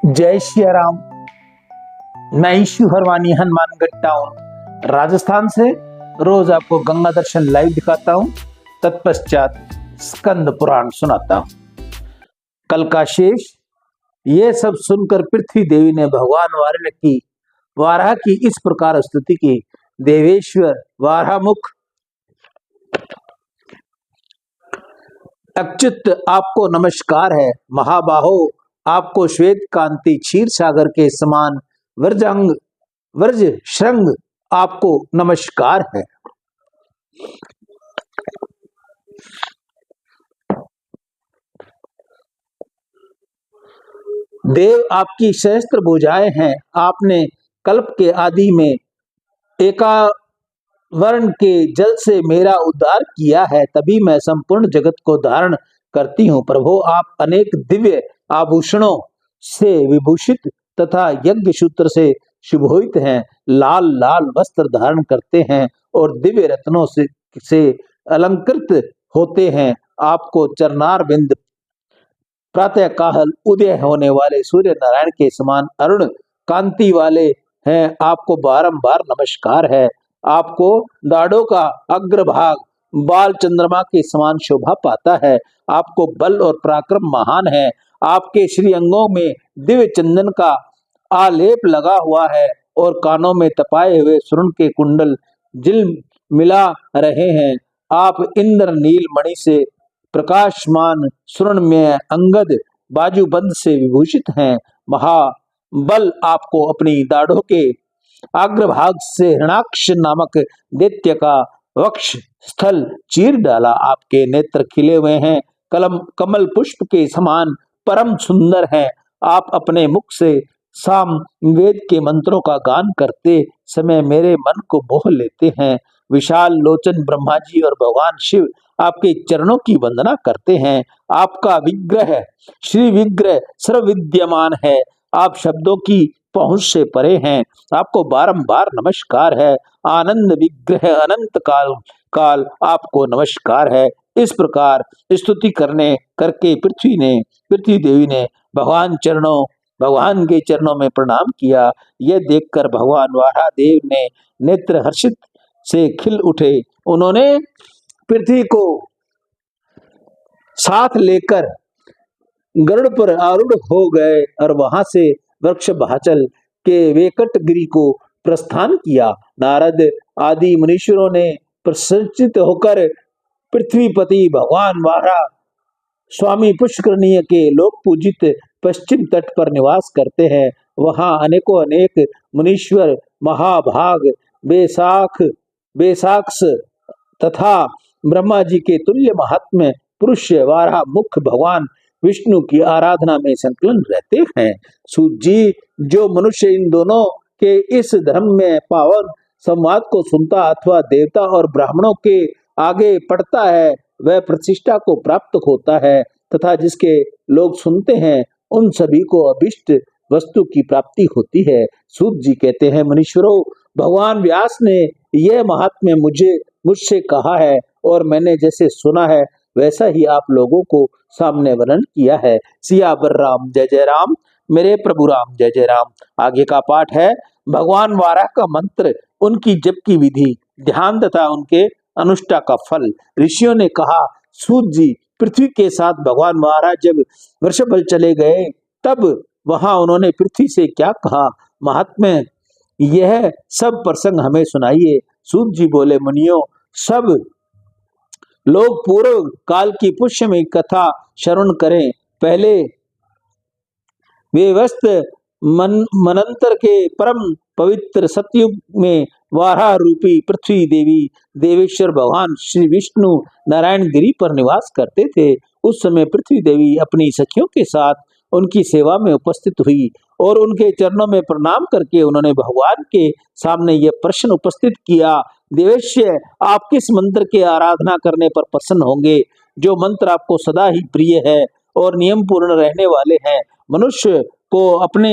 जय श्री राम। मैं issue Harwani Hanumangarh town Rajasthan से रोज आपको गंगा दर्शन लाइव दिखाता हूं, तत्पश्चात स्कंद पुराण सुनाता हूं। कल का शेष। ये सब सुनकर पृथ्वी देवी ने भगवान वाराह की इस प्रकार स्तुति की। देवेश्वर वारामुख अच्युत, आपको नमस्कार है। महाबाहो, आपको श्वेत कांति क्षीर सागर के समान व्रज श्रृंग, आपको नमस्कार है। देव, आपकी सहस्त्र भुजाएं हैं। आपने कल्प के आदि में एकावरण के जल से मेरा उद्धार किया है, तभी मैं संपूर्ण जगत को धारण करती हूँ। प्रभु, आप अनेक दिव्य आभूषणों से विभूषित तथा यज्ञ सूत्र से शुभोहित हैं। लाल लाल वस्त्र धारण करते हैं और दिव्य रत्नों से अलंकृत होते हैं। आपको चरनार बिंद प्रातः काल उदय होने वाले सूर्य नारायण के समान अरुण कांति वाले हैं। आपको बारंबार नमस्कार है। आपको दाढ़ों का अग्रभाग बाल चंद्रमा के समान शोभा पाता है। आपको बल और पराक्रम महान है। आपके श्री अंगों में दिव्य चंदन का आलेप लगा हुआ है और कानों में तपाए हुए स्वर्ण के कुंडल जिल मिला रहे हैं। आप इंद्र नील मणि से प्रकाशमान स्वर्ण में अंगद बाजूबंद से विभूषित हैं। महाबल, आपको अपनी दाढ़ों के अग्रभाग से हृणाक्ष नामक दैत्य का वक्ष स्थल चीर डाला। आपके नेत्र खिले हुए हैं, कमल पुष्प के समान परम सुंदर है। आप अपने मुख से साम वेद के मंत्रों का गान करते समय मेरे मन को मोह लेते हैं। विशाल लोचन ब्रह्मा जी और भगवान शिव आपके चरणों की वंदना करते हैं। आपका विग्रह श्री विग्रह सर्वविद्यमान है। आप शब्दों की पहुंच से परे हैं। आपको बारंबार नमस्कार है। आनंद विग्रह अनंत काल आपको नमस्कार है। इस प्रकार स्तुति करके पृथ्वी देवी ने भगवान के चरणों में प्रणाम किया। यह देखकर भगवान वाराह देव ने नेत्र हर्षित से खिल उठे। उन्होंने पृथ्वी को साथ लेकर गरुड़ पर आरूढ़ हो गए और वहां से वृक्ष भाचल के वेकटगिरी को प्रस्थान किया। नारद आदि मुनीश्वरों ने प्रसन्नचित्त होकर पृथ्वीपति भगवान वाराह स्वामी पुष्करनीय के लोक पूजित पश्चिम तट पर निवास करते हैं। वहां अनेक मुनीश्वर महाभाग बेसाक्ष तथा ब्रह्मा जी के तुल्य महात्म्य पुरुष वाराह मुख भगवान विष्णु की आराधना में संकलन रहते हैं। सूत जी, जो मनुष्य इन दोनों के इस धर्म में पावन संवाद को सुनता अथवा देवता और ब्राह्मणों के आगे पढ़ता है, वह प्रतिष्ठा को प्राप्त होता है तथा जिसके लोग सुनते हैं उन सभी को अभिष्ट वस्तु की प्राप्ति होती है। सूत जी कहते हैं, मनुष्यों, भगवान व्यास ने यह महात्म्य मुझसे कहा है और मैंने जैसे सुना है वैसा ही आप लोगों को सामने वर्णन किया है। सियावर राम जय जय राम। मेरे प्रभु राम जय जय राम। आगे का पाठ है भगवान वाराह का मंत्र, उनकी जप की विधि, ध्यान तथा उनके अनुष्ठा का फल। ऋषियों ने कहा, सूत जी, पृथ्वी के साथ भगवान वाराह जब वृषभल चले गए तब वहां उन्होंने पृथ्वी से क्या कहा? महात्म्य यह सब प्रसंग हमें सुनाइए। सूत जी बोले, मुनियों, सब लोग पूर्व काल की पुष्यमयी कथा श्रवण करें। पहले वेवस्त मनंतर के परम पवित्र सतयुग में वाराह रूपी पृथ्वी देवी देवेश्वर भगवान श्री विष्णु नारायण गिरी पर निवास करते थे। उस समय पृथ्वी देवी अपनी सखियों के साथ उनकी सेवा में उपस्थित हुई और उनके चरणों में प्रणाम करके उन्होंने भगवान के सामने यह प्रश्न उपस्थित किया, देवेश्वर, आप किस मंत्र के आराधना करने पर प्रसन्न होंगे? जो मंत्र आपको सदा ही प्रिय है और नियम पूर्ण रहने वाले हैं, मनुष्य को अपने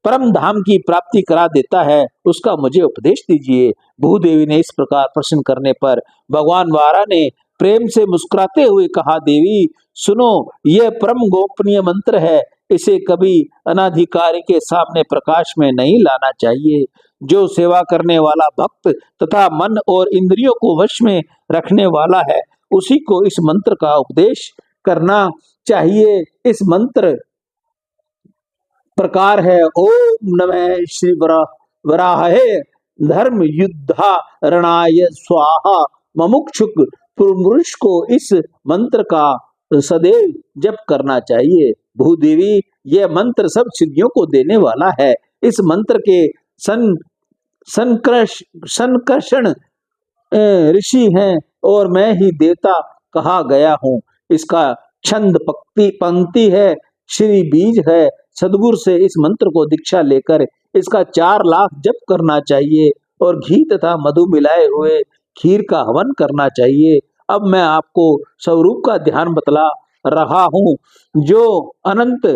परम धाम की प्राप्ति करा देता है, उसका मुझे उपदेश दीजिए। भूदेवी ने इस प्रकार प्रश्न करने पर भगवान वाराह ने प्रेम से मुस्कुराते हुए कहा, देवी सुनो, यह परम गोपनीय मंत्र है। इसे कभी अनाधिकारी के सामने प्रकाश में नहीं लाना चाहिए। जो सेवा करने वाला भक्त तथा मन और इंद्रियों को वश में रखने वाला है, उसी को इस मंत्र का उपदेश करना चाहिए। इस मंत्र प्रकार है, ओम नमः श्री वराहे धर्म युद्धारणाय स्वाहा। ममुक्षुक पुरुष को इस मंत्र का सदैव जप करना चाहिए। भूदेवी, यह मंत्र सब सिद्धियों को देने वाला है। इस मंत्र के संकर्षण ऋषि हैं और मैं ही देवता कहा गया हूँ। इसका छंद पंक्ति है, श्री बीज है। सदगुरु से इस मंत्र को दीक्षा लेकर इसका 4 लाख जप करना चाहिए और घी तथा मधु मिलाए हुए खीर का हवन करना चाहिए। अब मैं आपको स्वरूप का ध्यान बतला रहा हूँ, जो अनंत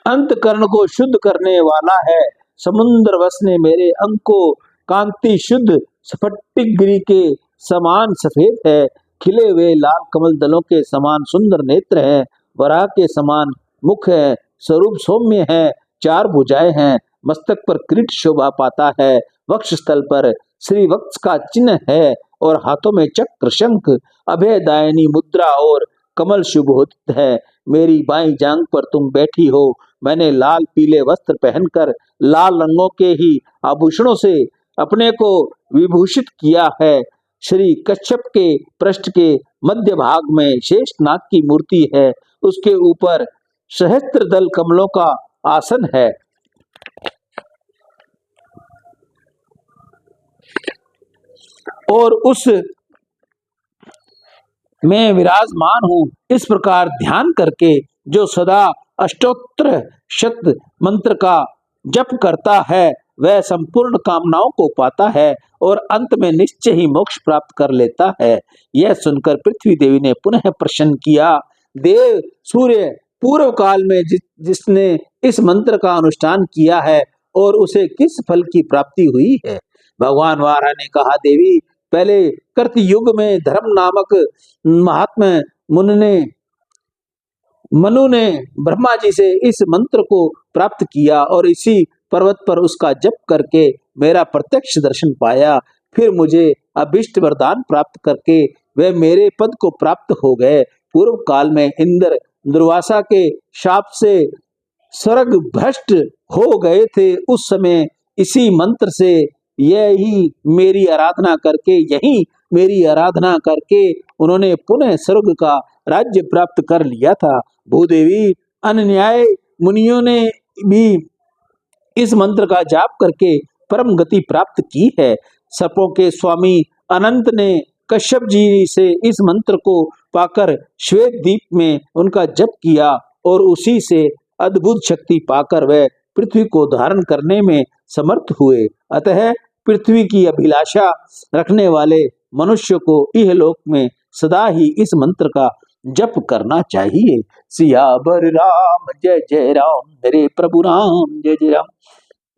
अंतकरण को शुद्ध करने वाला है। समुद्र वश ने मेरे अंग को कांति शुद्ध स्फटिकगिरी के समान सफेद है। खिले हुए लाल कमल दलों के समान सुंदर नेत्र है। वराह के समान मुख है। स्वरूप सौम्य है। 4 भुजाएं हैं। मस्तक पर किरीट शोभा पाता है। वक्ष स्थल पर श्री वक्ष का चिन्ह है और हाथों में चक्र शंख अभयदायिनी मुद्रा और कमल शुभ होता है। मेरी बाईं जांग पर तुम बैठी हो। मैंने लाल पीले वस्त्र पहनकर लाल रंगों के ही आभूषणों से अपने को विभूषित किया है। श्री कच्छप के पृष्ठ के मध्य भाग में शेषनाग की मूर्ति है। उसके ऊपर सहस्त्र दल कमलों का आसन है और उस मैं विराजमान हूँ। इस प्रकार ध्यान करके जो सदा अष्टोत्तर शत मंत्र का जप करता है, वह संपूर्ण कामनाओं को पाता है और अंत में निश्चय ही मोक्ष प्राप्त कर लेता है। यह सुनकर पृथ्वी देवी ने पुनः प्रश्न किया, देव सूर्य, पूर्व काल में जिसने इस मंत्र का अनुष्ठान किया है और उसे किस फल की प्राप्ति हुई है? भगवान वारा ने कहा, देवी, पहले कृतयुग में धर्म नामक महात्मा मनु ने ब्रह्मा जी से इस मंत्र को प्राप्त किया और इसी पर्वत पर उसका जप करके मेरा प्रत्यक्ष दर्शन पाया। फिर मुझे अभिष्ट वरदान प्राप्त करके वे मेरे पद को प्राप्त हो गए। पूर्व काल में इंद्र दुर्वासा के शाप से स्वर्ग भ्रष्ट हो गए थे। उस समय इसी मंत्र से यही मेरी आराधना करके उन्होंने पुनः स्वर्ग का राज्य प्राप्त कर लिया था। भूदेवी, अन्याय मुनियों ने भी इस मंत्र का जाप करके परम गति प्राप्त की है। सर्पों के स्वामी अनंत ने कश्यप जी से इस मंत्र को पाकर श्वेत द्वीप में उनका जप किया और उसी से अद्भुत शक्ति पाकर वह पृथ्वी को धारण करने में समर्थ हुए। अतः पृथ्वी की अभिलाषा रखने वाले मनुष्य को इहलोक में सदा ही इस मंत्र का जप करना चाहिए। सियावर राम जय जय राम, मेरे प्रभु राम जय जय राम।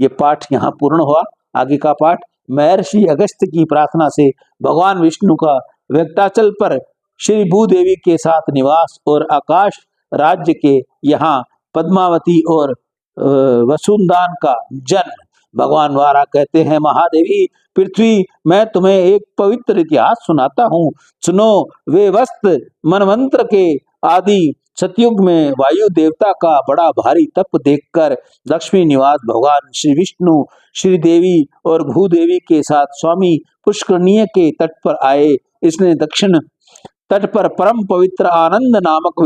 ये पाठ यहाँ पूर्ण हुआ। आगे का पाठ महर्षि अगस्त्य की प्रार्थना से भगवान विष्णु का वेंकटाचल पर श्री भूदेवी के साथ निवास और आकाश राज्य के यहाँ पद्मावती और वसुंदान का जन्म। भगवान वारा कहते हैं, महादेवी पृथ्वी, मैं तुम्हें एक पवित्र इतिहास सुनाता हूँ, सुनो। वे वस्त मनवंत्र के आदि सतयुग में वायु देवता का बड़ा भारी तप देखकर लक्ष्मी निवास भगवान श्री विष्णु श्री देवी और भूदेवी के साथ स्वामी पुष्करनीय के तट पर आए। इसने दक्षिण तट पर परम पवित्र आनंद नामक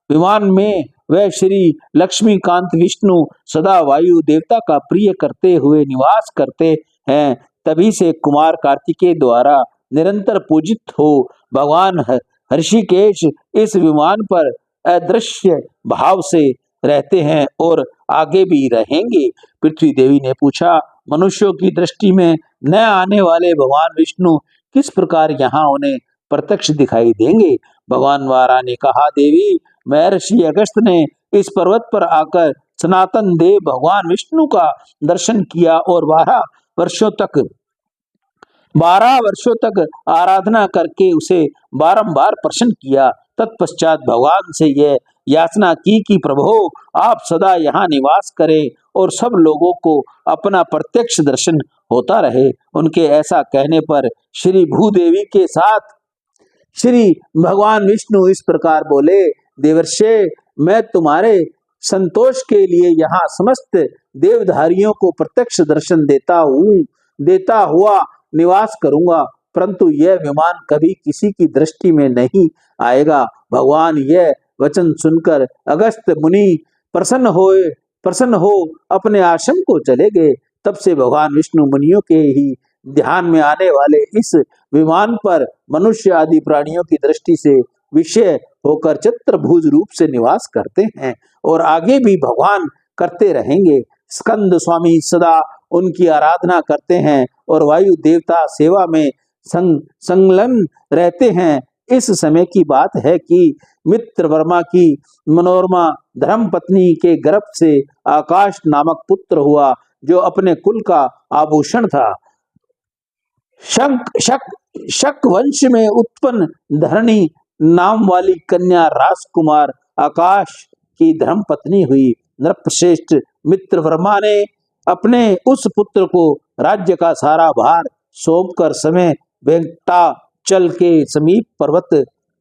विमान में वह श्री लक्ष्मीकांत विष्णु सदा वायु देवता का प्रिय करते हुए निवास करते हैं। तभी से कुमार कार्तिकेय द्वारा निरंतर पूजित हो भगवान ऋषिकेश इस विमान पर अदृश्य भाव से रहते हैं और आगे भी रहेंगे। पृथ्वी देवी ने पूछा, मनुष्यों की दृष्टि में न आने वाले भगवान विष्णु किस प्रकार यहाँ उन्हें प्रत्यक्ष दिखाई देंगे? भगवान वारा ने कहा, देवी, महर्षि अगस्त ने इस पर्वत पर आकर सनातन देव भगवान विष्णु का दर्शन किया और 12 वर्षों तक आराधना करके उसे बारंबार प्रसन्न किया। तत्पश्चात भगवान से यह याचना की कि प्रभु आप सदा यहाँ निवास करें और सब लोगों को अपना प्रत्यक्ष दर्शन होता रहे। उनके ऐसा कहने पर श्री भूदेवी के साथ श्री भगवान विष्णु इस प्रकार बोले, देवर्षे मैं तुम्हारे संतोष के लिए यहाँ समस्त देवधारियों को प्रत्यक्ष दर्शन देता हुआ निवास करूंगा, परंतु यह विमान कभी किसी की दृष्टि में नहीं आएगा। भगवान यह वचन सुनकर अगस्त मुनि प्रसन्न हो अपने आश्रम को चले गए। तब से भगवान विष्णु मुनियों के ही ध्यान में आने वाले इस विमान पर मनुष्य आदि प्राणियों की दृष्टि से विषय होकर चतुर्भुज रूप से निवास करते हैं और आगे भी भगवान करते रहेंगे। स्कंद स्वामी सदा उनकी आराधना करते हैं और वायु देवता सेवा में संलग्न रहते हैं। इस समय की बात है कि मित्र वर्मा की मनोरमा धर्म पत्नी के गर्भ से आकाश नामक पुत्र हुआ, जो अपने कुल का आभूषण था। शक वंश में उत्पन्न धरणी नाम वाली कन्या राजकुमार आकाश की धर्म पत्नी हुई। नृपश्रेष्ठ मित्र वर्मा ने अपने उस पुत्र को राज्य का सारा भार सौंपकर समय वेंकटाचल के समीप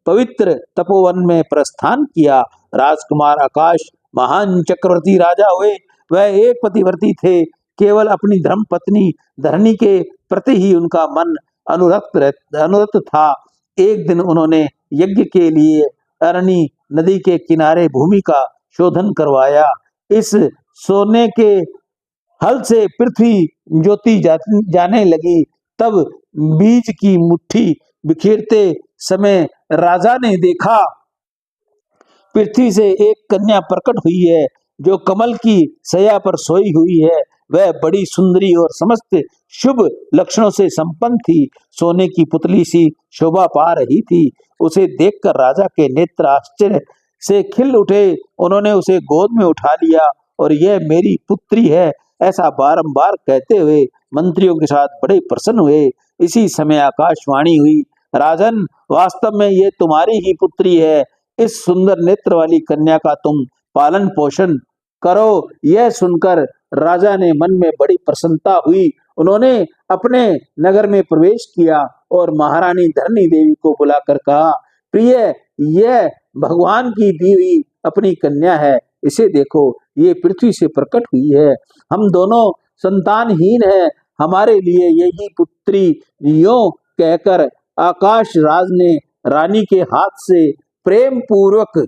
पवित्र तपोवन में प्रस्थान किया। राजकुमार आकाश महान चक्रवर्ती राजा हुए। वह एक पतिव्रती थे। केवल अपनी धर्म पत्नी धरणी के प्रति ही उनका मन अनुरक्त था। एक दिन उन्होंने यज्ञ के लिए अरणी नदी के किनारे भूमि का शोधन करवाया। इस सोने के हल से पृथ्वी ज्योति जाने लगी। तब बीज की मुट्ठी बिखेरते समय राजा ने देखा पृथ्वी से एक कन्या प्रकट हुई है, जो कमल की शैया पर सोई हुई है। वह बड़ी सुंदरी और समस्त शुभ लक्षणों से संपन्न थी। सोने की पुतली सी शोभा पा रही थी। उसे देखकर राजा के नेत्र आश्चर्य से खिल उठे। उन्होंने उसे गोद में उठा लिया और यह मेरी पुत्री है ऐसा बारंबार कहते हुए मंत्रियों के साथ बड़े प्रसन्न हुए। इसी समय आकाशवाणी हुई, राजन, वास्तव में ये तुम्हारी ही पुत्री है। इस सुंदर नेत्र वाली कन्या का तुम पालन पोषण करो। यह सुनकर राजा ने मन में बड़ी प्रसन्नता हुई। उन्होंने अपने नगर में प्रवेश किया और महारानी धरणी देवी को बुलाकर कहा, प्रिय, यह भगवान की दी हुई अपनी कन्या है। इसे देखो, ये पृथ्वी से प्रकट हुई है। हम दोनों संतानहीन हैं। हमारे लिए यही पुत्री यों कहकर आकाश राज ने रानी के हाथ से प्रेम पूर्वक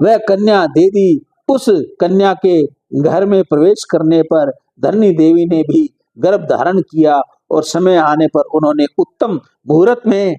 वह कन्या दे दी। उस कन्या के घर में प्रवेश करने पर धरणी देवी ने भी गर्भ धारण किया और समय आने पर उन्होंने उत्तम मुहूर्त में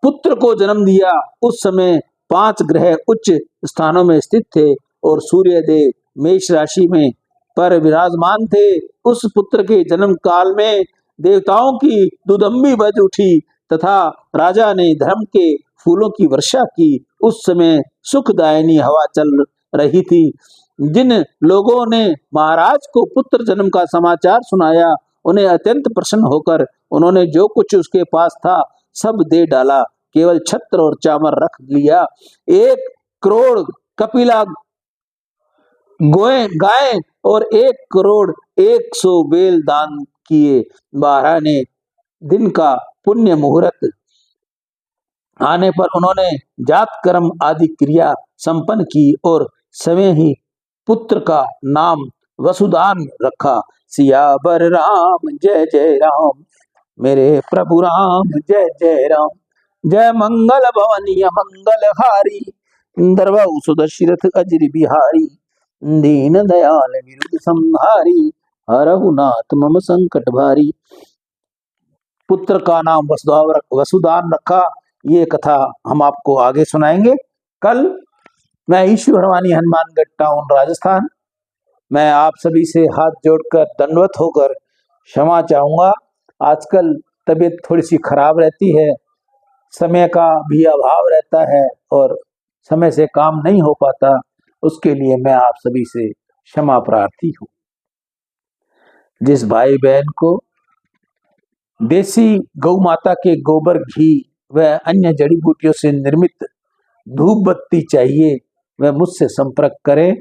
पुत्र को जन्म दिया। उस समय 5 ग्रह उच्च स्थानों में स्थित थे और सूर्य देव मेष राशि में पर विराजमान थे। उस पुत्र के जन्म काल में देवताओं की दुदम्बी बज उठी तथा राजा ने धर्म के फूलों की वर्षा की। उस समय सुखदायिनी हवा चल रही थी। जिन लोगों ने महाराज को पुत्र जन्म का समाचार सुनाया, उन्हें अत्यंत प्रसन्न होकर उन्होंने जो कुछ उसके पास था सब दे डाला। केवल छत्र और चामर रख लिया। 1 करोड़ कपिला गाय और 1 करोड़ 100 बेल दान किए। 12 ने दिन का पुण्य मुहूर्त आने पर उन्होंने जात कर्म आदि क्रिया संपन्न की और समय ही पुत्र का नाम वसुदान रखा। सियावर राम जय जय राम, मेरे प्रभु राम जय जय राम। जय मंगल भवनीय मंगल हारी, दरबाऊ सुदशरथ अजर बिहारी। दीन दयाल विरुद्ध संहारी, हरहु नाथ मम संकट भारी। पुत्र का नाम वसुदान रखा। ये कथा हम आपको आगे सुनाएंगे कल। मैं ईश्वर वाणी हनुमानगढ़ टाउन राजस्थान। मैं आप सभी से हाथ जोड़कर दंडवत होकर क्षमा चाहूंगा। आजकल तबीयत थोड़ी सी खराब रहती है, समय का भी अभाव रहता है और समय से काम नहीं हो पाता। उसके लिए मैं आप सभी से क्षमा प्रार्थी हूँ। जिस भाई बहन को देसी गौ माता के गोबर, घी व अन्य जड़ी बूटियों से निर्मित धूप बत्ती चाहिए वह मुझसे संपर्क करें।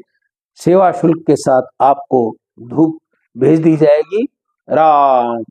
सेवा शुल्क के साथ आपको धूप भेज दी जाएगी। राम।